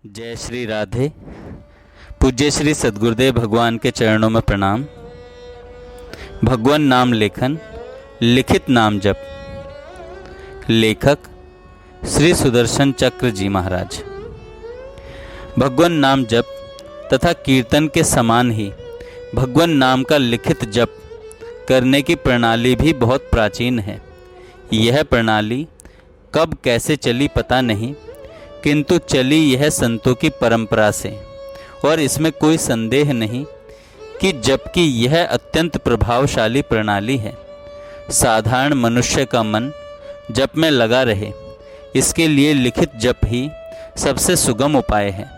जय श्री राधे। पूज्य श्री सद्गुरुदेव भगवान के चरणों में प्रणाम। भगवान नाम लेखन, लिखित नाम जप। लेखक श्री सुदर्शन चक्र जी महाराज। भगवान नाम जप तथा कीर्तन के समान ही भगवान नाम का लिखित जप करने की प्रणाली भी बहुत प्राचीन है। यह प्रणाली कब कैसे चली पता नहीं, किंतु चली यह संतों की परंपरा से, और इसमें कोई संदेह नहीं कि जबकि यह अत्यंत प्रभावशाली प्रणाली है। साधारण मनुष्य का मन जप में लगा रहे, इसके लिए लिखित जप ही सबसे सुगम उपाय है।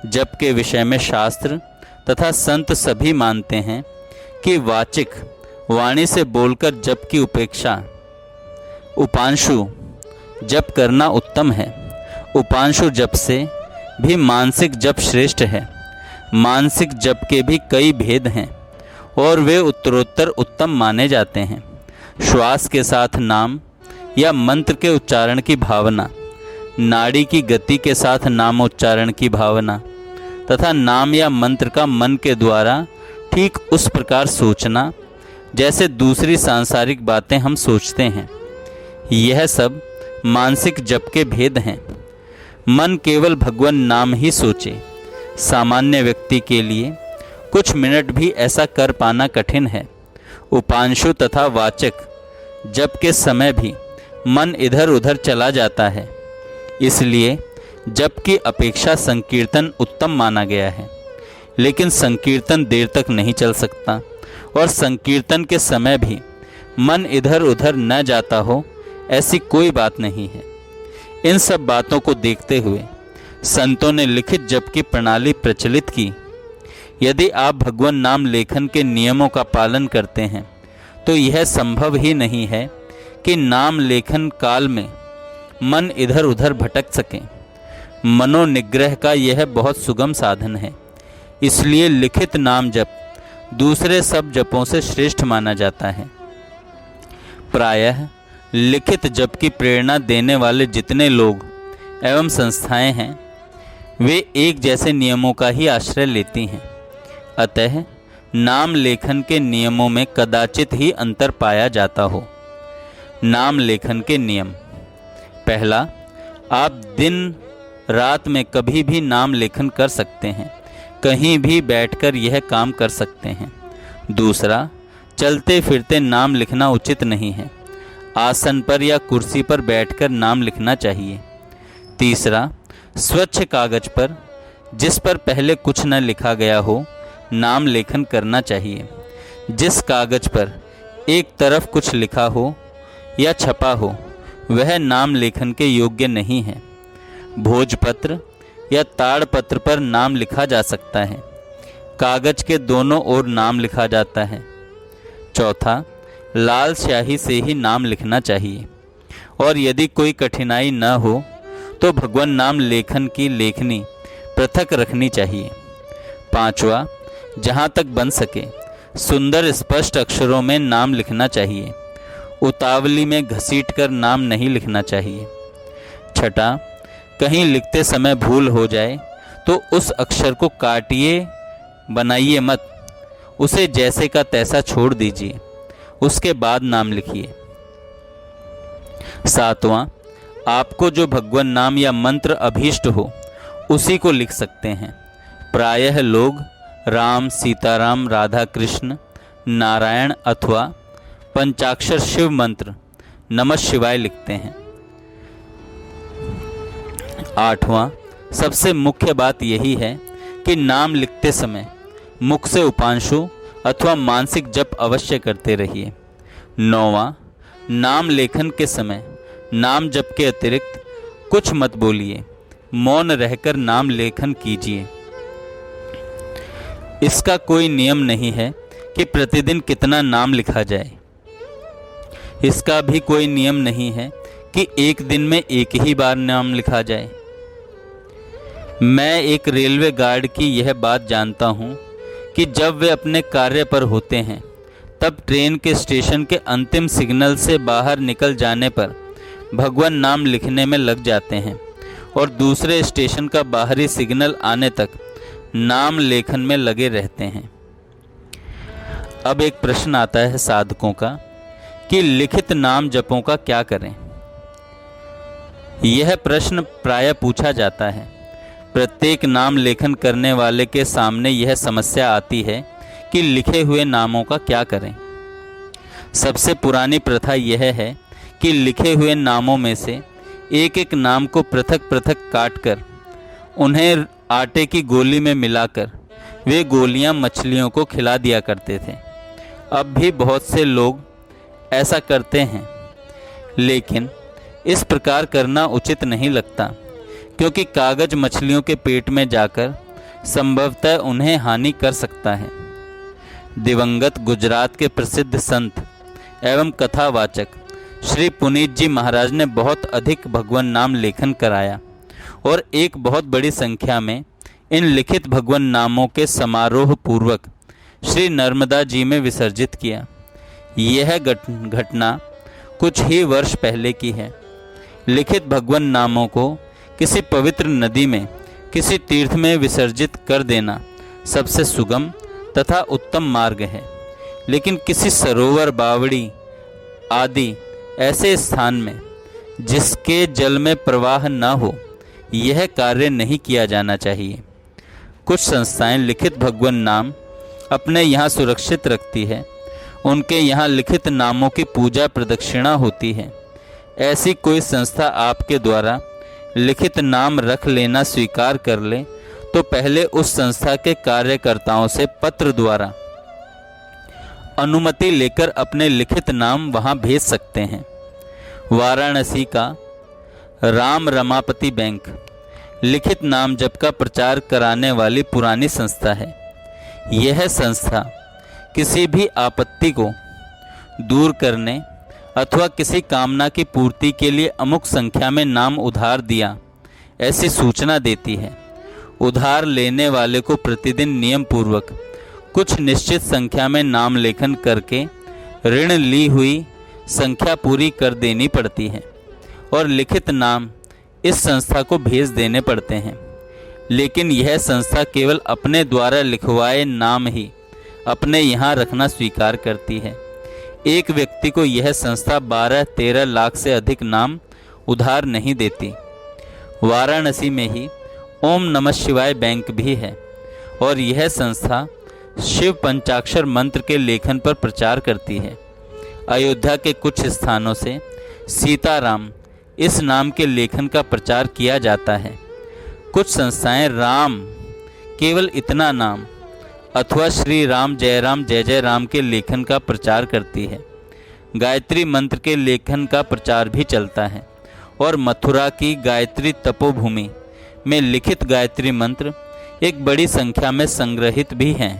जप के विषय में शास्त्र तथा संत सभी मानते हैं कि वाचिक वाणी से बोलकर जप की उपेक्षा उपांशु जप करना उत्तम है। उपांशु जप से भी मानसिक जप श्रेष्ठ है। मानसिक जप के भी कई भेद हैं और वे उत्तरोत्तर उत्तम माने जाते हैं। श्वास के साथ नाम या मंत्र के उच्चारण की भावना, नाड़ी की गति के साथ नामोच्चारण की भावना तथा नाम या मंत्र का मन के द्वारा ठीक उस प्रकार सोचना जैसे दूसरी सांसारिक बातें हम सोचते हैं, यह सब मानसिक जप के भेद हैं। मन केवल भगवान नाम ही सोचे। सामान्य व्यक्ति के लिए कुछ मिनट भी ऐसा कर पाना कठिन है। उपांशु तथा वाचक जप के समय भी मन इधर उधर चला जाता है, इसलिए जप की अपेक्षा संकीर्तन उत्तम माना गया है। लेकिन संकीर्तन देर तक नहीं चल सकता और संकीर्तन के समय भी मन इधर उधर न जाता हो, ऐसी कोई बात नहीं है। इन सब बातों को देखते हुए संतों ने लिखित जप की प्रणाली प्रचलित की। यदि आप भगवान नाम लेखन के नियमों का पालन करते हैं तो यह संभव ही नहीं है कि नाम लेखन काल में मन इधर उधर भटक सके। मनोनिग्रह का यह बहुत सुगम साधन है, इसलिए लिखित नाम जप दूसरे सब जपों से श्रेष्ठ माना जाता है। प्रायः लिखित जप की प्रेरणा देने वाले जितने लोग एवं संस्थाएं हैं, वे एक जैसे नियमों का ही आश्रय लेती हैं। अतः नाम लेखन के नियमों में कदाचित ही अंतर पाया जाता हो। नाम लेखन के नियम: पहला, आप दिन रात में कभी भी नाम लेखन कर सकते हैं, कहीं भी बैठकर यह काम कर सकते हैं। दूसरा, चलते फिरते नाम लिखना उचित नहीं है। आसन पर या कुर्सी पर बैठकर नाम लिखना चाहिए। तीसरा, स्वच्छ कागज पर जिस पर पहले कुछ न लिखा गया हो नाम लेखन करना चाहिए। जिस कागज पर एक तरफ कुछ लिखा हो या छपा हो वह नाम लेखन के योग्य नहीं है। भोजपत्र या ताड़पत्र पर नाम लिखा जा सकता है, कागज के दोनों ओर नाम लिखा जाता है। चौथा, लाल स्याही से ही नाम लिखना चाहिए, और यदि कोई कठिनाई न हो तो भगवान नाम लेखन की लेखनी पृथक रखनी चाहिए। पांचवा, जहाँ तक बन सके सुंदर स्पष्ट अक्षरों में नाम लिखना चाहिए। उतावली में घसीटकर नाम नहीं लिखना चाहिए। छठा, कहीं लिखते समय भूल हो जाए तो उस अक्षर को काटिए बनाइए मत, उसे जैसे का तैसा छोड़ दीजिए, उसके बाद नाम लिखिए। सातवां, आपको जो भगवान नाम या मंत्र अभीष्ट हो उसी को लिख सकते हैं। प्रायः लोग राम, सीताराम, राधा कृष्ण, नारायण अथवा पंचाक्षर शिव मंत्र नमः शिवाय लिखते हैं। आठवां, सबसे मुख्य बात यही है कि नाम लिखते समय मुख से उपांशु अथवा मानसिक जप अवश्य करते रहिए। नौवां, नाम लेखन के समय नाम जप के अतिरिक्त कुछ मत बोलिए, मौन रहकर नाम लेखन कीजिए। इसका कोई नियम नहीं है कि प्रतिदिन कितना नाम लिखा जाए। इसका भी कोई नियम नहीं है कि एक दिन में एक ही बार नाम लिखा जाए। मैं एक रेलवे गार्ड की यह बात जानता हूँ कि जब वे अपने कार्य पर होते हैं तब ट्रेन के स्टेशन के अंतिम सिग्नल से बाहर निकल जाने पर भगवान नाम लिखने में लग जाते हैं और दूसरे स्टेशन का बाहरी सिग्नल आने तक नाम लेखन में लगे रहते हैं। अब एक प्रश्न आता है साधकों का कि लिखित नाम जपों का क्या करें। यह प्रश्न प्रायः पूछा जाता है। प्रत्येक नाम लेखन करने वाले के सामने यह समस्या आती है कि लिखे हुए नामों का क्या करें। सबसे पुरानी प्रथा यह है कि लिखे हुए नामों में से एक एक नाम को पृथक पृथक काटकर उन्हें आटे की गोली में मिलाकर वे गोलियां मछलियों को खिला दिया करते थे। अब भी बहुत से लोग ऐसा करते हैं, लेकिन इस प्रकार करना उचित नहीं लगता, क्योंकि कागज मछलियों के पेट में जाकर संभवतः उन्हें हानि कर सकता है। दिवंगत गुजरात के प्रसिद्ध संत एवं कथावाचक श्री पुनीत जी महाराज ने बहुत अधिक भगवान नाम लेखन कराया और एक बहुत बड़ी संख्या में इन लिखित भगवान नामों के समारोह पूर्वक श्री नर्मदा जी में विसर्जित किया। यह घटना कुछ ही वर्ष पहले की है। लिखित भगवान नामों को किसी पवित्र नदी में किसी तीर्थ में विसर्जित कर देना सबसे सुगम तथा उत्तम मार्ग है, लेकिन किसी सरोवर, बावड़ी आदि ऐसे स्थान में जिसके जल में प्रवाह न हो, यह कार्य नहीं किया जाना चाहिए। कुछ संस्थाएं लिखित भगवान नाम अपने यहाँ सुरक्षित रखती है। उनके यहाँ लिखित नामों की पूजा प्रदक्षिणा होती है। ऐसी कोई संस्था आपके द्वारा लिखित नाम रख लेना स्वीकार कर ले तो पहले उस संस्था के कार्यकर्ताओं से पत्र द्वारा अनुमति लेकर अपने लिखित नाम वहां भेज सकते हैं। वाराणसी का राम रमापति बैंक लिखित नाम जप का प्रचार कराने वाली पुरानी संस्था है। यह संस्था किसी भी आपत्ति को दूर करने अथवा किसी कामना की पूर्ति के लिए अमुक संख्या में नाम उधार दिया, ऐसी सूचना देती है। उधार लेने वाले को प्रतिदिन नियम पूर्वक कुछ निश्चित संख्या में नाम लेखन करके ऋण ली हुई संख्या पूरी कर देनी पड़ती है और लिखित नाम इस संस्था को भेज देने पड़ते हैं। लेकिन यह संस्था केवल अपने द्वारा लिखवाए नाम ही अपने यहाँ रखना स्वीकार करती है। एक व्यक्ति को यह संस्था 12-13 लाख से अधिक नाम उधार नहीं देती। वाराणसी में ही ओम नमः शिवाय बैंक भी है और यह संस्था शिव पंचाक्षर मंत्र के लेखन पर प्रचार करती है। अयोध्या के कुछ स्थानों से सीताराम इस नाम के लेखन का प्रचार किया जाता है। कुछ संस्थाएं राम केवल इतना नाम अथवा श्री राम जय जय राम के लेखन का प्रचार करती है। गायत्री मंत्र के लेखन का प्रचार भी चलता है और मथुरा की गायत्री तपोभूमि में लिखित गायत्री मंत्र एक बड़ी संख्या में संग्रहित भी हैं।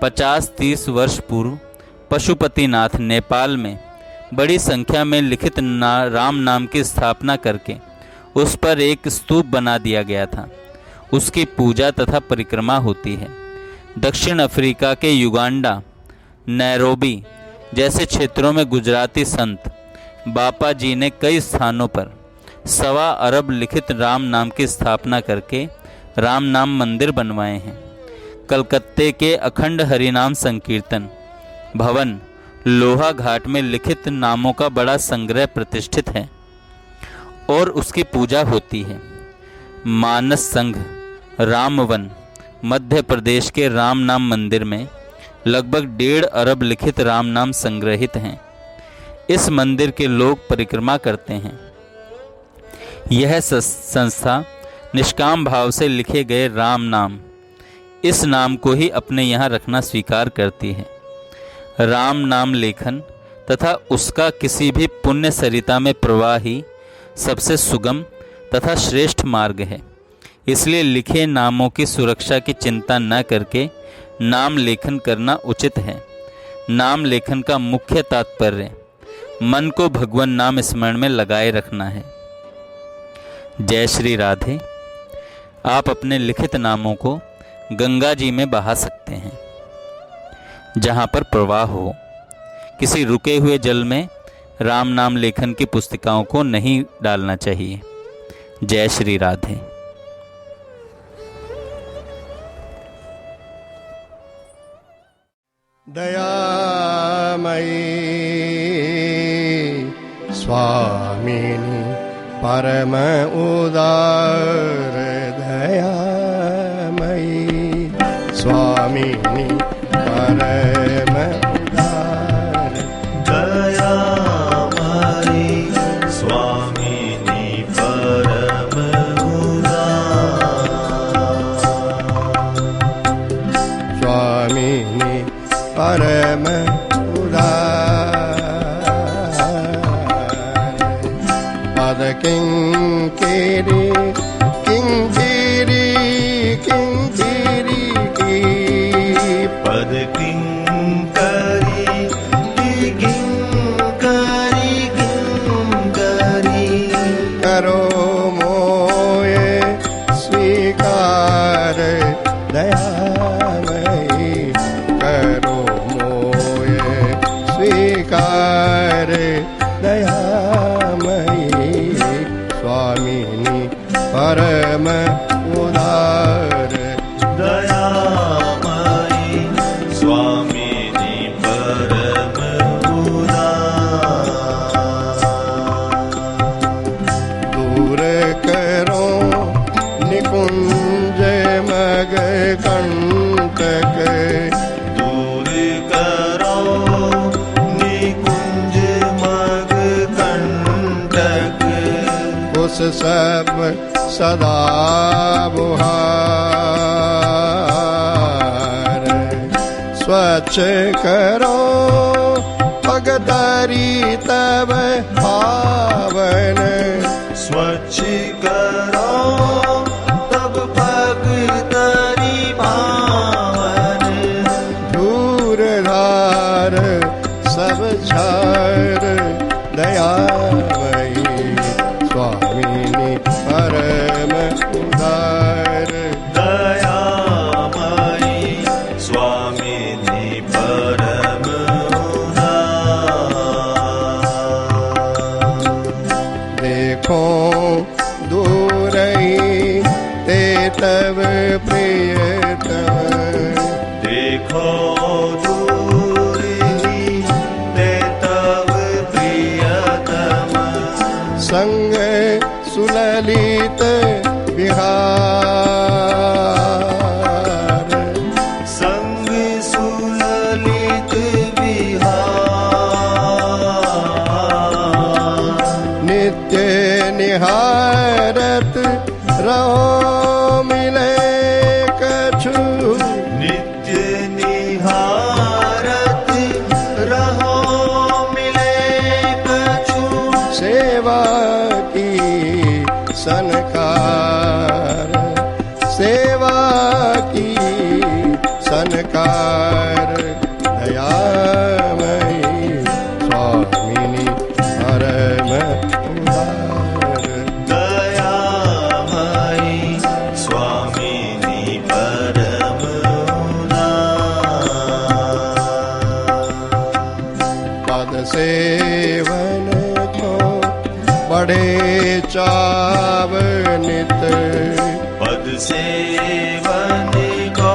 50-30 वर्ष पूर्व पशुपतिनाथ नेपाल में बड़ी संख्या में लिखित राम नाम की स्थापना करके उस पर एक स्तूप बना दिया गया था। उसकी पूजा तथा परिक्रमा होती है। दक्षिण अफ्रीका के युगांडा, नैरोबी जैसे क्षेत्रों में गुजराती संत बापा जी ने कई स्थानों पर 1.25 अरब लिखित राम नाम की स्थापना करके राम नाम मंदिर बनवाए हैं। कलकत्ते के अखंड हरिनाम संकीर्तन भवन लोहा घाट में लिखित नामों का बड़ा संग्रह प्रतिष्ठित है और उसकी पूजा होती है। मानस संघ रामवन मध्य प्रदेश के राम नाम मंदिर में लगभग 1.5 अरब लिखित राम नाम संग्रहित हैं। इस मंदिर के लोग परिक्रमा करते हैं। यह संस्था निष्काम भाव से लिखे गए राम नाम इस नाम को ही अपने यहाँ रखना स्वीकार करती है। राम नाम लेखन तथा उसका किसी भी पुण्य सरिता में प्रवाह ही सबसे सुगम तथा श्रेष्ठ मार्ग है। इसलिए लिखे नामों की सुरक्षा की चिंता न करके नाम लेखन करना उचित है। नाम लेखन का मुख्य तात्पर्य मन को भगवान नाम स्मरण में लगाए रखना है। जय श्री राधे। आप अपने लिखित नामों को गंगा जी में बहा सकते हैं जहाँ पर प्रवाह हो। किसी रुके हुए जल में राम नाम लेखन की पुस्तिकाओं को नहीं डालना चाहिए। जय श्री राधे। दयामयी स्वामिनी परम उदार दयामयी स्वामिनी परम उदार दयामयी स्वामिनी परम उदार स्वामिनी परम पद किंकिरी किंकिरी किंकिरी की पद किंकरी किंकरी किंकरी करो मोये स्वीकार दयामयी करो मोये स्वीकार दयामयी स्वामिनी परम उदार दयामयी स्वामिनी परम उदार दूर करो निकुंज मग कंटक दूर करो निकुंज मग कंटक उस सब सदा बुहार स्वच्छ करो पगतरी तब पावन स्वच्छ करो तब पग तरी पावन धूर धार सब छार दयामयी स्वामिनी परम उदार दयामयी स्वामिनी परम उदार देखो दूरही ते तव प्रियतम देखो दूर ही ते तव प्रियतम संग सुललित विहार संग सुललित विहार नित्य निहारत रहो मिले कछु नित्य निहारत रहो मिले कछु सेवा की सनकार सेवा की सनकार दयामयी स्वामिनी परम उदार दयामयी स्वामिनी परम उदार पद सेवन को बढ़े चावनित पद सेवन को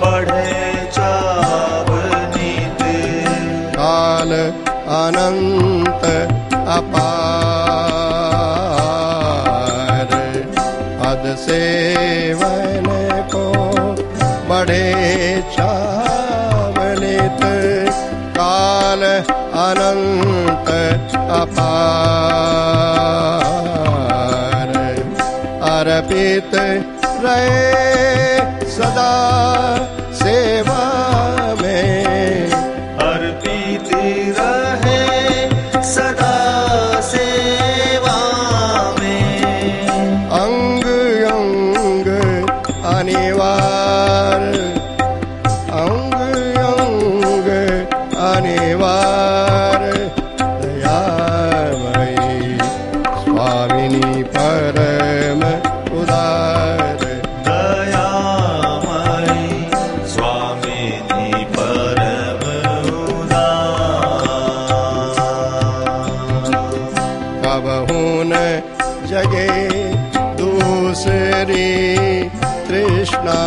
बढ़े चावनित काल अनंत अपार पद सेवन को बढ़े चावनित काल अनंत अपार अर्पित रहे सदा सेवा में अर्पित रहे सदा सेवा में अंग अंग अनिवार्य अंग अंग अनिवार्य दयामयी स्वामिनी परम उदार दयामयी स्वामिनी परम उदार कबहू न जगे तुम्हारी तृष्णा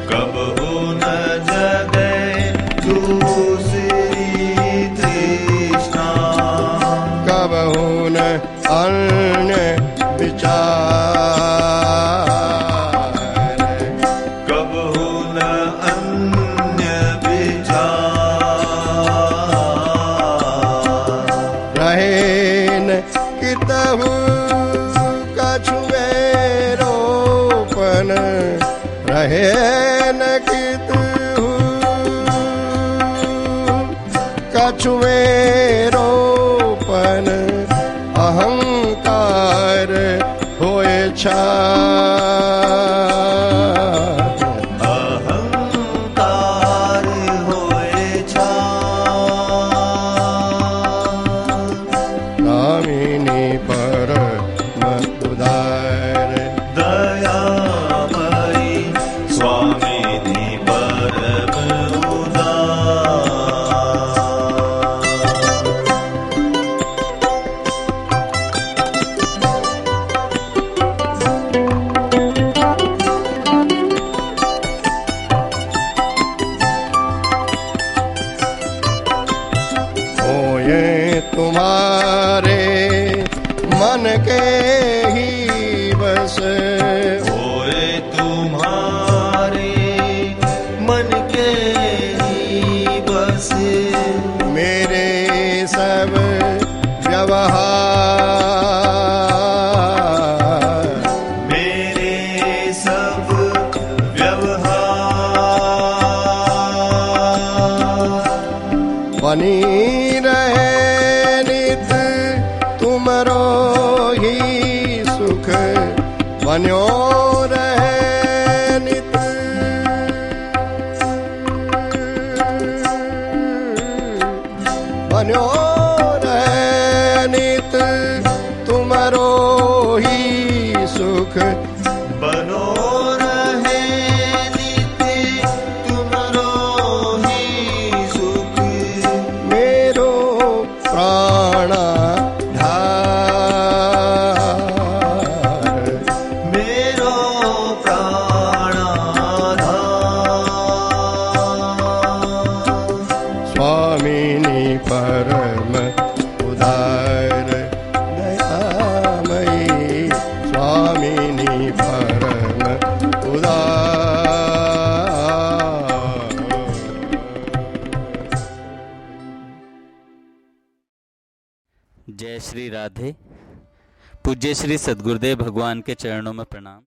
कबहू न जगे दूसरी तृष्णा कबहू न अन्य विचार कबहू न अन्य विचार रहे न कितहु कछु रोपन रहे न कितहु कछु रोपन अहंकार होए छा अहंकार होए छा नामिनी परम उदार दयामयी स्वामिनी परम उदार होए तुम्हारे मन के ही बस होए तुम्हारे मन के ही बस मेरे सब व्यवहार मेरे सब व्यवहार बनी रहे नित तुमरो ही सुख बन्यो रहे नित बन्यो रहे नित तुमरो ही सुख बनो रहे नित्य तुमरो ही सुख मेरो प्राणाधार मेरो प्राणाधार स्वामिनी परम उदार दयामयी स्वामिनी परम उदार जय श्री राधे। पूज्य श्री सद्गुरुदेव भगवान के चरणों में प्रणाम।